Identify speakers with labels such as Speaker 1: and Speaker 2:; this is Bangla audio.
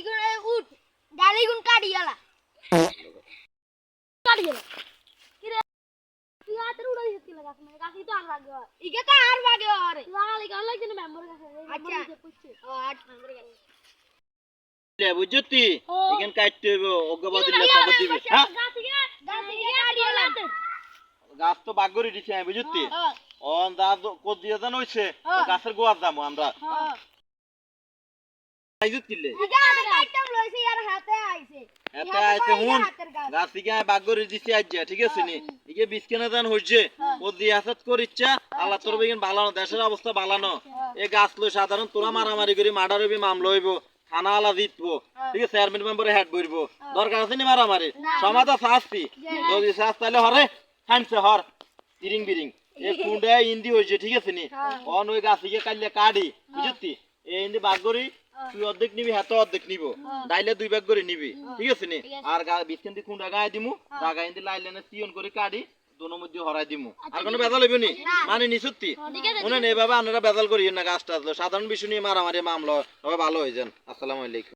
Speaker 1: গুনে উঠ গাড়ি গুন কাটি গেলা কি রে তুই হাতে উড়াই দিছিস গাছ মানে গাছই তো আর লাগে ইগে তো আর লাগে আরে লাগালি গাল লাগছে না মেম্বার কাছে আচ্ছা ও আট মেম্বার কাছে
Speaker 2: লে বুঝতি এখান কাটতে হইব অজ্ঞবাদ দিলে খবর দিবি হ্যাঁ
Speaker 1: গাছিগে কাটি গেলা
Speaker 2: গাছ তো বাগরি দিছি আমি বুঝতি অন দা কোদ দিয়ে জান হইছে গাছের গোয়ার দাম আমরা আইজুতিলে
Speaker 1: ইগে কাটতাম লইছে আর হাতে আইছে
Speaker 2: এতে আইছে হুন গাছিগে বাগরি দিছি আজ্জা ঠিক আছে নি ইগে বিস্কেনা দান হইছে কোদ দিয়ে হাসত করিচ্ছা আল্লাহ তোর বেগিন বালানো দেশের অবস্থা বালানো এই গাছ লই সাধারণ তোরা মারামারি করি মার্ডার হইবি মামলা হইব থানা আলা জিতবো ঠিক আছে চেয়ারম্যান মেম্বারে হেড বইরবো দরকার আছে নি মারামারি সমাজা শাস্তি যদি শাস্তি তাহলে হরে হানছে হর তিরিং বিরিং এই কুন্ডা ইন্দি হইছে ঠিক আছে নি অন ওই গাছিকে কাইলে কাড়ি বুঝতি এই ইন্দি বাগরি তুই অর্ধেক নিবি হাতে অর্ধেক নিব ডাইলে দুই ভাগ করে নিবি ঠিক আছে নি আর বিস্কেন দি কুন্ডা গায়ে দিমু জায়গা ইন্দি লাইলে না সিয়ন করে কাড়ি দোনোর মধ্যে হরাই দিমু আর কোনো বেজাল হইব নি মানে নিছুত্তি শুনেন এভাবে আপনারা বেজাল করিয়েন না গাছটা সাধারণ বিষয় নিয়ে মারামারি মামলা তবে ভালো হয়ে যান। আসসালামু আলাইকুম।